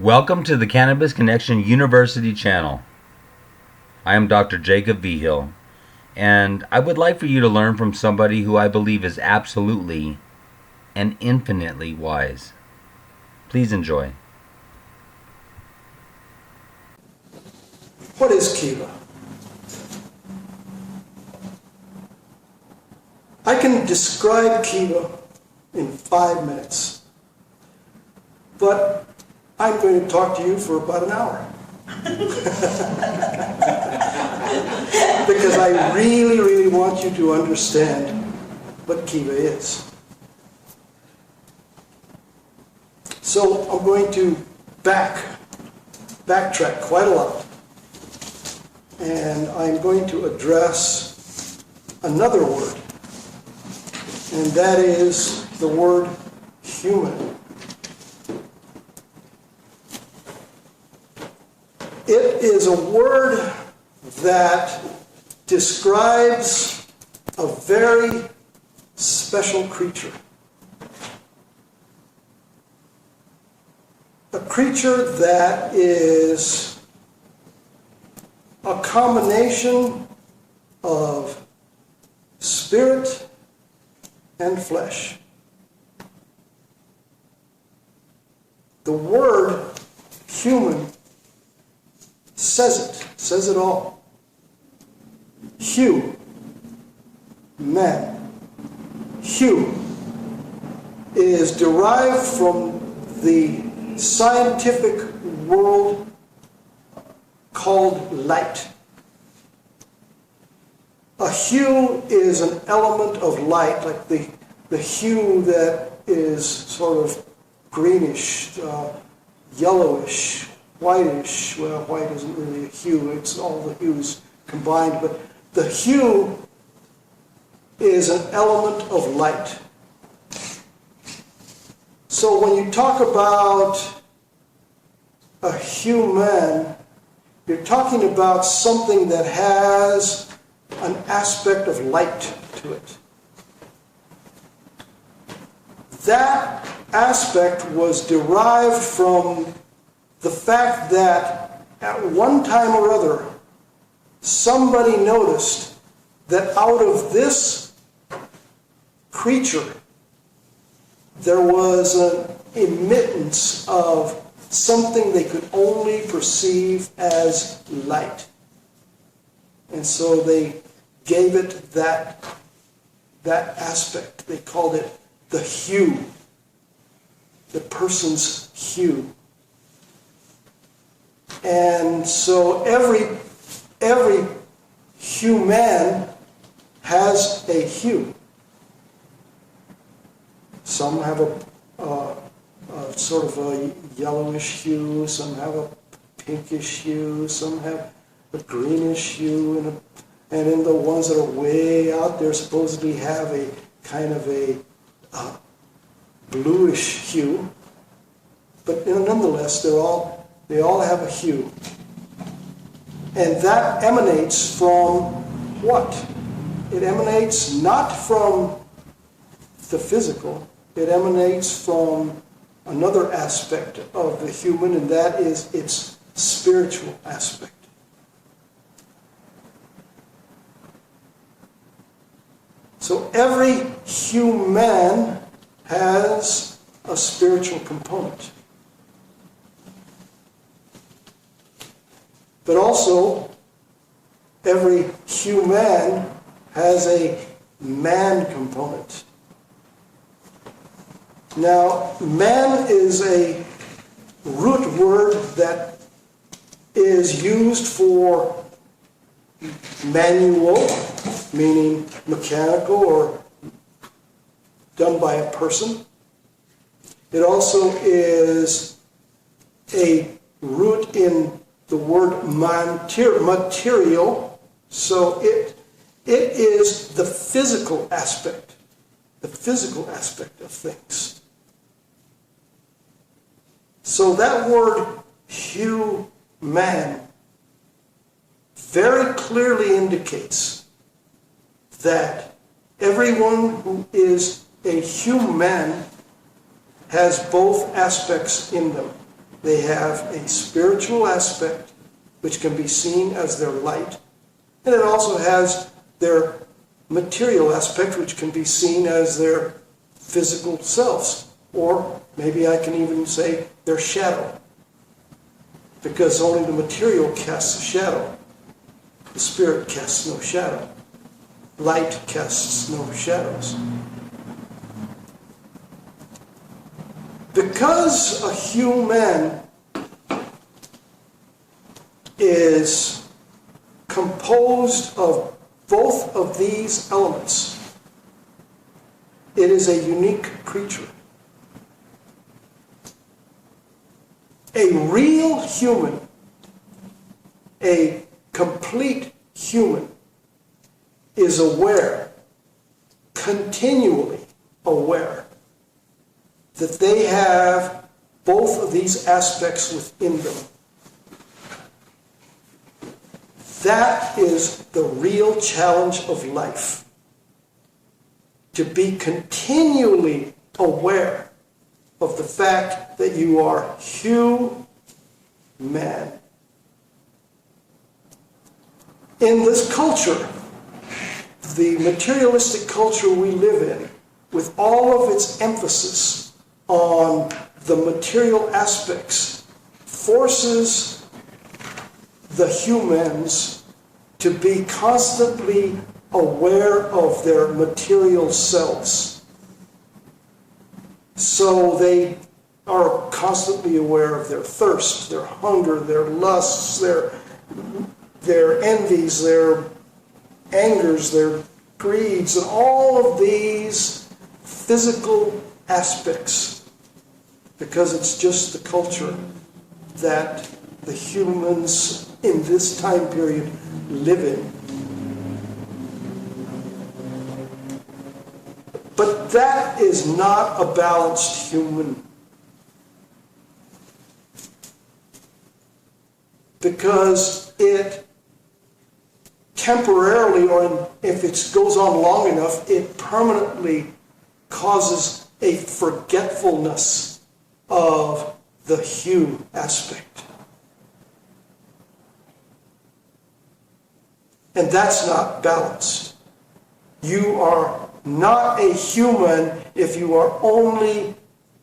Welcome to the Cannabis Connection University channel. I am Dr. Jacob Vigil, and I would like for you to learn from somebody who I believe is absolutely and infinitely wise. Please enjoy. What is Kiva? I can describe Kiva in 5 minutes, but I'm going to talk to you for about an hour. Because I really want you to understand what Kiva is. So I'm going to backtrack quite a lot. And I'm going to address another word. And that is the word human. It is a word that describes a very special creature. A creature that is a combination of spirit and flesh. The word human says it all. Hu, man. Hu is derived from the scientific world called light. A hue is an element of light, like the hue that is sort of greenish, yellowish, whitish. Well, white isn't really a hue, it's all the hues combined, but the hue is an element of light. So when you talk about a human, you're talking about something that has an aspect of light to it. That aspect was derived from the fact that at one time or other, somebody noticed that out of this creature, there was an emittance of something they could only perceive as light. And so they gave it that aspect. They called it the hue, the person's hue. And so every human has a hue. Some have a sort of a yellowish hue, some have a pinkish hue, some have a greenish hue, and in the ones that are way out there supposedly have a kind of a bluish hue. But nonetheless, they all have a hue. And that emanates from what? It emanates not from the physical, it emanates from another aspect of the human, and that is its spiritual aspect. So every human has a spiritual component. But also, every human has a man component. Now, man is a root word that is used for manual, meaning mechanical or done by a person. It also is a root in the word material, so it is the physical aspect of things. So that word human very clearly indicates that everyone who is a human has both aspects in them. They have a spiritual aspect, which can be seen as their light, and it also has their material aspect, which can be seen as their physical selves, or maybe I can even say their shadow, because only the material casts a shadow. The spirit casts no shadow. Light casts no shadows. Because a human is composed of both of these elements, it is a unique creature. A real human, a complete human, is aware, continually aware, that they have both of these aspects within them. That is the real challenge of life. To be continually aware of the fact that you are human. In this culture, the materialistic culture we live in, with all of its emphasis on the material aspects, forces the humans to be constantly aware of their material selves. So they are constantly aware of their thirst, their hunger, their lusts, their envies, their angers, their greeds, and all of these physical aspects, because it's just the culture that the humans in this time period live in. But that is not a balanced human, because it temporarily, or if it goes on long enough, it permanently causes a forgetfulness of the hue aspect. And that's not balanced. You are not a human if you are only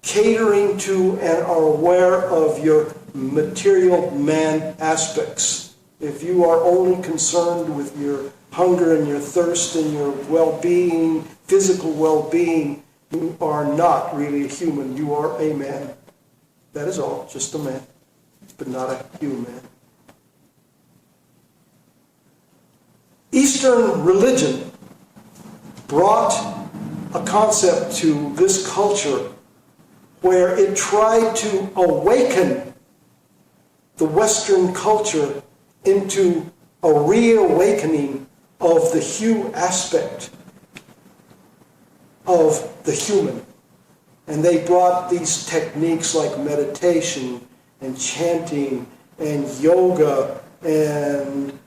catering to and are aware of your material man aspects. If you are only concerned with your hunger and your thirst and your well-being, physical well-being, you are not really a human. You are a man. That is all, just a man, but not a human. Eastern religion brought a concept to this culture where it tried to awaken the Western culture into a reawakening of the hue aspect of the human. And they brought these techniques like meditation and chanting and yoga and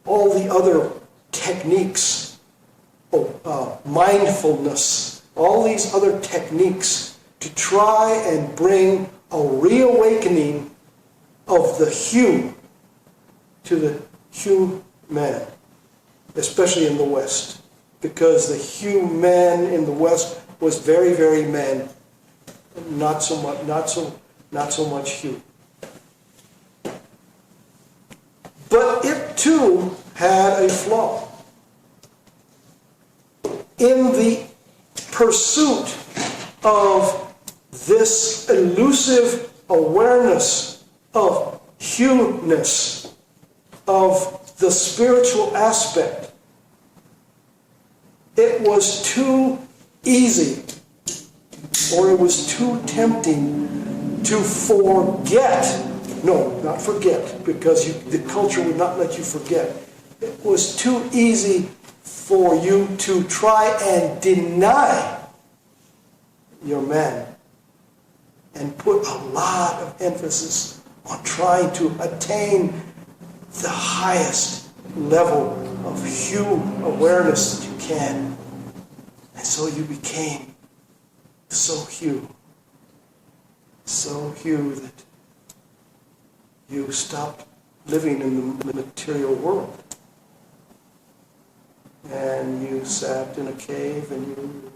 all the other techniques, mindfulness, all these other techniques to try and bring a reawakening of the hue to the human, especially in the West, because the human in the West was very, very man, not so much hue. But it too had a flaw. In the pursuit of this elusive awareness of hueness, of the spiritual aspect, it was too easy, or it was too tempting to forget. No, not forget, because the culture would not let you forget. It was too easy for you to try and deny your man and put a lot of emphasis on trying to attain the highest level of hue awareness that you can. And so you became so hue. so hue that you stopped living in the material world. And you sat in a cave and you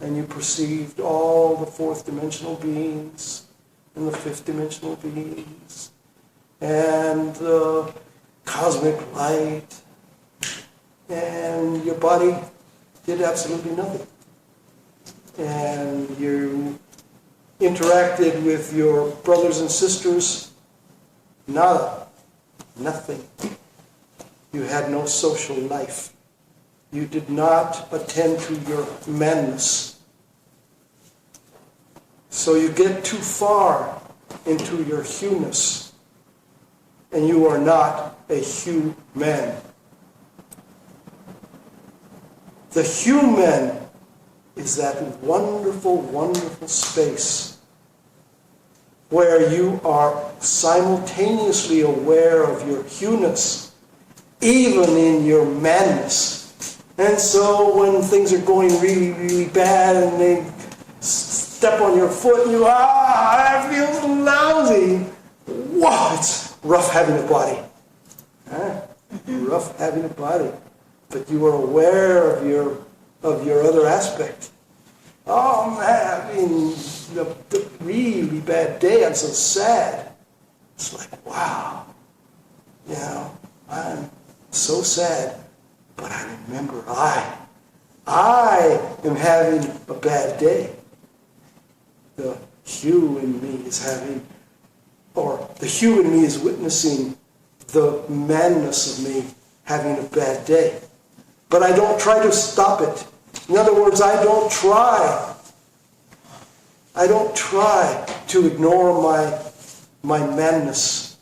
and you perceived all the fourth dimensional beings and the fifth dimensional beings and the cosmic light, and your body did absolutely nothing. And you interacted with your brothers and sisters, nada, nothing. You had no social life. You did not attend to your manness. So you get too far into your hueness, and you are not a human. The human is that wonderful, wonderful space where you are simultaneously aware of your hueness, even in your madness. And so when things are going really, really bad and they step on your foot and you, I feel so lousy. Wow, it's rough having a body. Huh? Rough having a body. But you are aware of your other aspect. Oh, I'm having the really bad day. I'm so sad. It's like, wow. You know, I'm so sad. But I remember I am having a bad day. The hue in me is having, or the hue in me is witnessing the madness of me having a bad day. But I don't try to stop it. In other words, I don't try to ignore my madness.